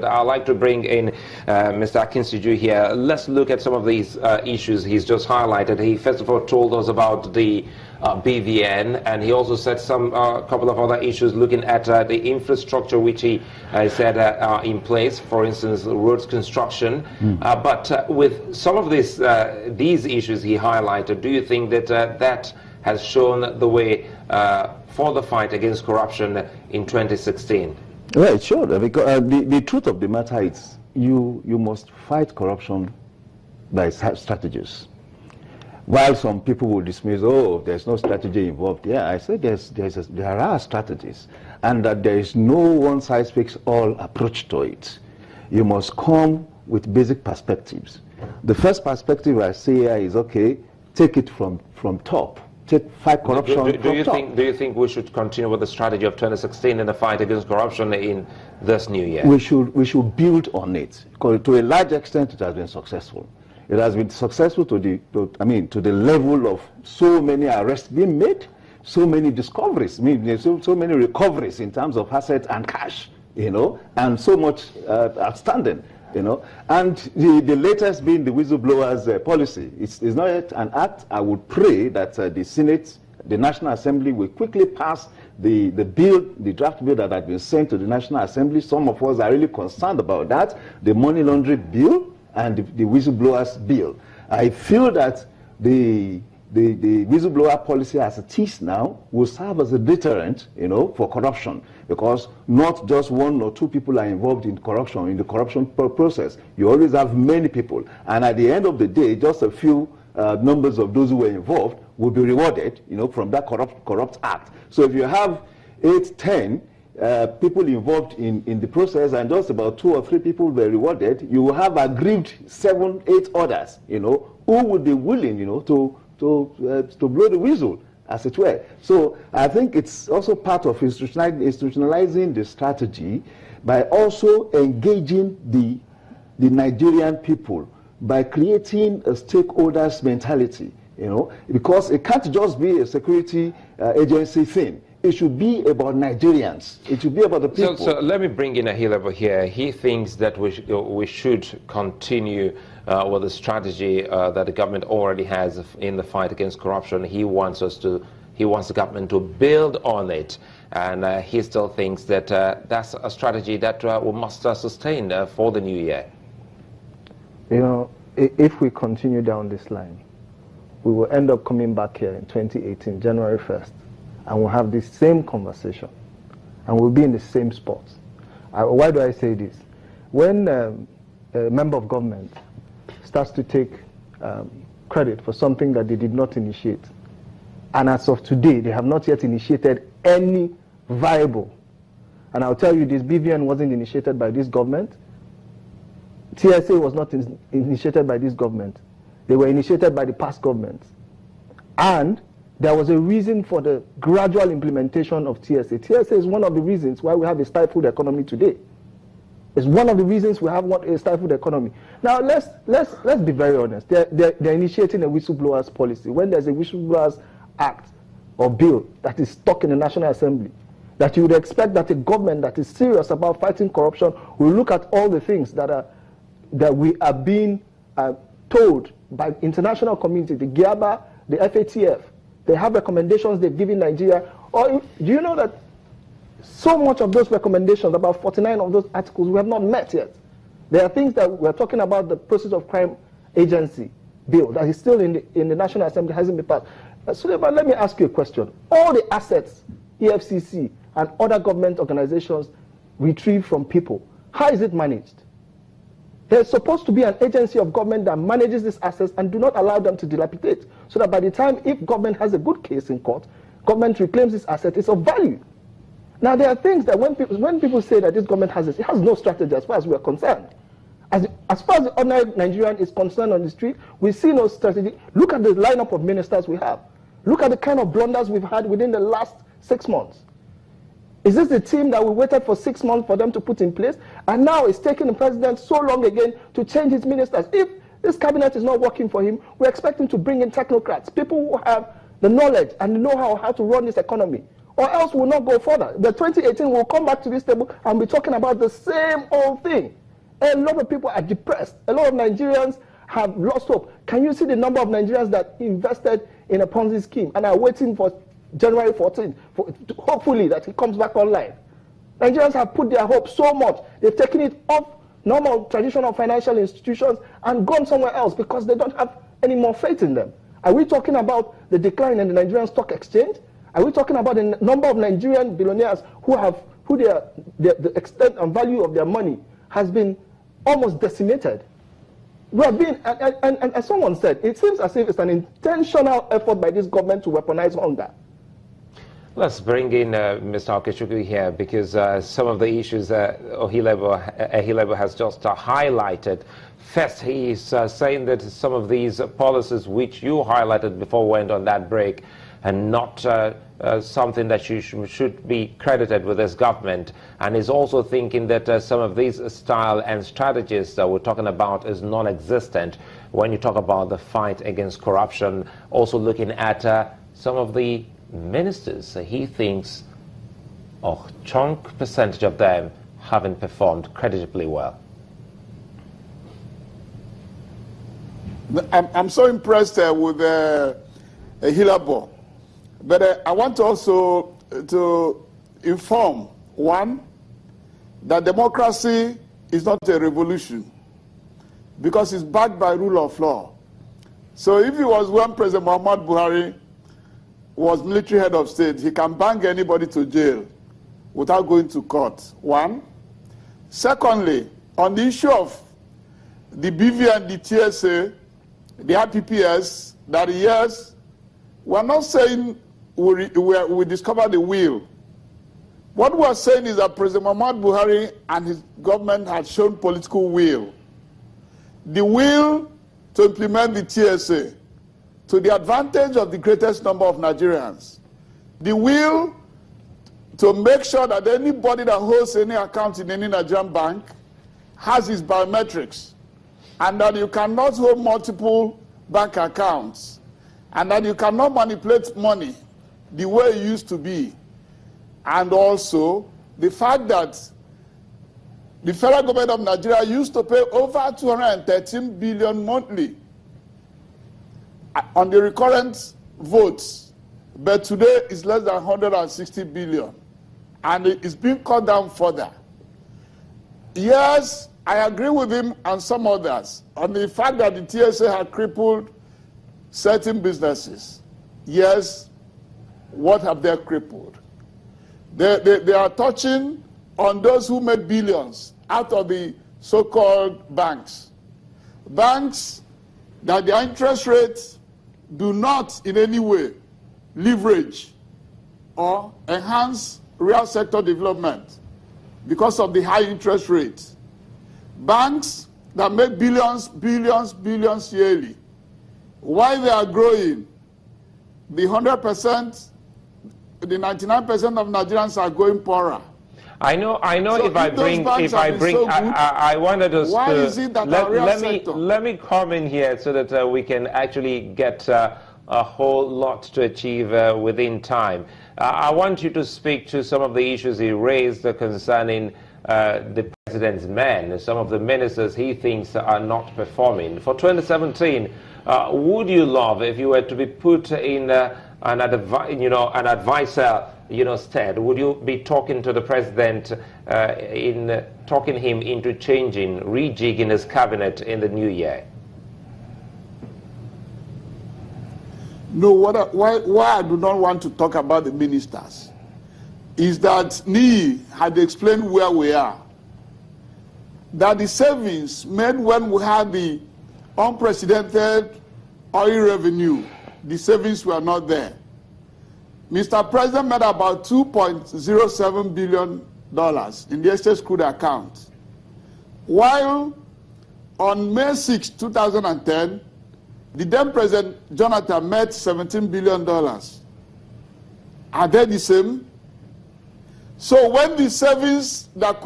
I'd like to bring in Mr. Akinsuju here. Let's look at some of these issues he's just highlighted. He first of all told us about the BVN, and he also said some couple of other issues looking at the infrastructure which he said are in place, for instance, roads construction. But with some of these issues he highlighted, do you think that that has shown the way for the fight against corruption in 2016? Well, it should, because the truth of the matter is you must fight corruption by strategies. While some people will dismiss, oh, there's no strategy involved. Yeah, I say there are strategies, and that there is no one-size-fits-all approach to it. You must come with basic perspectives. The first perspective I say here is, okay, take it from top. Fight corruption. Do you think we should continue with the strategy of 2016 in the fight against corruption in this new year? We should build on it, because to a large extent it has been successful. It has been successful to the level of so many arrests being made, so many discoveries, so many recoveries in terms of assets and cash, and so much outstanding. And the latest being the whistleblowers policy. It's not yet an act. I would pray that the Senate, the National Assembly, will quickly pass the draft bill that has been sent to the National Assembly. Some of us are really concerned about that, the money laundering bill and the whistleblowers bill. I feel that the whistleblower policy as it is now will serve as a deterrent, for corruption, because not just one or two people are involved in corruption, in the corruption process. You always have many people, and at the end of the day, just a few numbers of those who were involved will be rewarded, from that corrupt act. So if you have 8, 10 people involved in the process, and just about 2 or 3 people were rewarded, you will have aggrieved 7, 8 others, who would be willing, to blow the whistle, as it were. So I think it's also part of institutionalizing the strategy by also engaging the Nigerian people, by creating a stakeholders mentality, because it can't just be a security agency thing. It should be about Nigerians. It should be about the people. So let me bring in Ahil over here. He thinks that we should continue with the strategy that the government already has in the fight against corruption. He wants the government to build on it, and he still thinks that that's a strategy that we must sustain for the new year. If we continue down this line, we will end up coming back here in 2018, January 1st, and we'll have this same conversation, and we'll be in the same spot. Why do I say this? When a member of government starts to take credit for something that they did not initiate, and as of today, they have not yet initiated any viable, and I'll tell you this, BVN wasn't initiated by this government, TSA was not initiated by this government, they were initiated by the past governments, and there was a reason for the gradual implementation of TSA. TSA is one of the reasons why we have a stifled economy today. It's one of the reasons we have a stifled economy. Now let's be very honest. They're initiating a whistleblowers policy. When there's a whistleblowers act or bill that is stuck in the National Assembly, that you would expect that a government that is serious about fighting corruption will look at all the things that we are being told by international community, the GIABA, the FATF. They have recommendations they've given Nigeria. Do you know that so much of those recommendations, about 49 of those articles, we have not met yet? There are things that we're talking about, the Process of Crime Agency bill that is still in the National Assembly, hasn't been passed. Suleiman, let me ask you a question. All the assets EFCC and other government organizations retrieve from people, how is it managed? There's supposed to be an agency of government that manages these assets and do not allow them to dilapidate, so that by the time, if government has a good case in court, government reclaims this asset, it's of value. Now, there are things that when people say that this government has this, it has no strategy as far as we are concerned. As far as the ordinary Nigerian is concerned on the street, we see no strategy. Look at the lineup of ministers we have. Look at the kind of blunders we've had within the last 6 months. Is this the team that we waited for 6 months for them to put in place? And now it's taking the president so long again to change his ministers. If this cabinet is not working for him, we're expecting to bring in technocrats, people who have the knowledge and the know-how to run this economy. or else we'll not go further. The 2018 will come back to this table and be talking about the same old thing. A lot of people are depressed. A lot of Nigerians have lost hope. Can you see the number of Nigerians that invested in a Ponzi scheme and are waiting for January 14th, hopefully that it comes back online? Nigerians have put their hope so much, they've taken it off normal traditional financial institutions and gone somewhere else because they don't have any more faith in them. Are we talking about the decline in the Nigerian stock exchange? Are we talking about the number of Nigerian billionaires the extent and value of their money has been almost decimated? We have been, and as someone said, it seems as if it's an intentional effort by this government to weaponize hunger. Let's bring in Mr. Okechukwu here, because some of the issues Ehilebo has just highlighted. First, he is saying that some of these policies which you highlighted before we went on that break and not something that should be credited with this government, and is also thinking that some of these style and strategies that we're talking about is non-existent when you talk about the fight against corruption. Also looking at some of the ministers, he thinks a chunk percentage of them haven't performed creditably well. I'm so impressed with Ehilebo. But I want also to inform, one, that democracy is not a revolution because it's backed by rule of law. So if it was when President Muhammad Buhari was military head of state, he can bang anybody to jail without going to court, one. Secondly, on the issue of the BV and the TSA, the IPPS, that yes, we're not saying we discovered the wheel. What we're saying is that President Muhammad Buhari and his government had shown political will. The will to implement the TSA to the advantage of the greatest number of Nigerians. The will to make sure that anybody that holds any account in any Nigerian bank has his biometrics, and that you cannot hold multiple bank accounts, and that you cannot manipulate money the way it used to be. And also the fact that the federal government of Nigeria used to pay over 213 billion monthly on the recurrent votes, but today it's less than 160 billion, and it's being cut down further. Yes, I agree with him and some others on the fact that the TSA had crippled certain businesses. Yes, what have they crippled? They are touching on those who made billions out of the so-called banks. Banks that their interest rates do not in any way leverage or enhance real sector development because of the high interest rates. Banks that make billions yearly, while they are growing, the 100%, the 99% of Nigerians are going poorer. I know. So I wanted to. Why is it that our real sector? Let me come in here so that we can actually get a whole lot to achieve within time. I want you to speak to some of the issues he raised concerning the president's men. Some of the ministers he thinks are not performing. For 2017, would you love if you were to be put in an advisor, stead? Would you be talking to the president talking him into rejigging his cabinet in the new year? No, why I do not want to talk about the ministers is that Ni had explained where we are. That the savings made when we had the unprecedented oil revenue, the savings were not there. Mr. President made about $2.07 billion in the excess crude account. While on May 6, 2010, the then President Jonathan made $17 billion. Are they the same? So when the savings that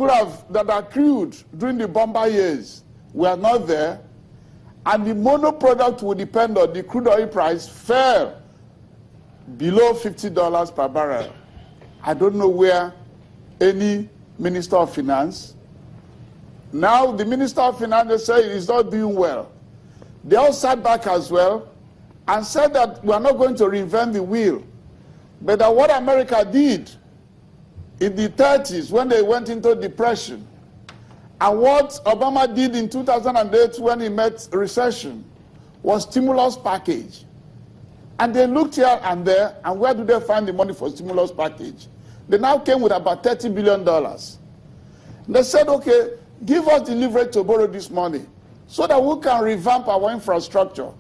accrued during the bomber years were not there, and the mono product would depend on the crude oil price fell below $50 per barrel, I don't know where any Minister of Finance. Now the Minister of Finance said he's not doing well. They all sat back as well and said that we are not going to reinvent the wheel. But that what America did in the 30s when they went into depression, and what Obama did in 2008 when he met recession, was stimulus package. And they looked here and there, and where do they find the money for stimulus package? They now came with about $30 billion. They said, okay, give us the leverage to borrow this money so that we can revamp our infrastructure,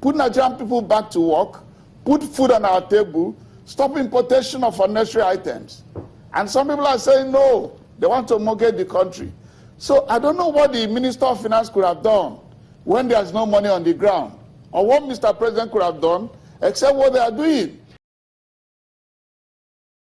put Nigerian people back to work, put food on our table, stop importation of unnecessary items. And some people are saying, no, they want to mortgage the country. So I don't know what the Minister of Finance could have done when there's no money on the ground, or what Mr. President could have done, except what they are doing.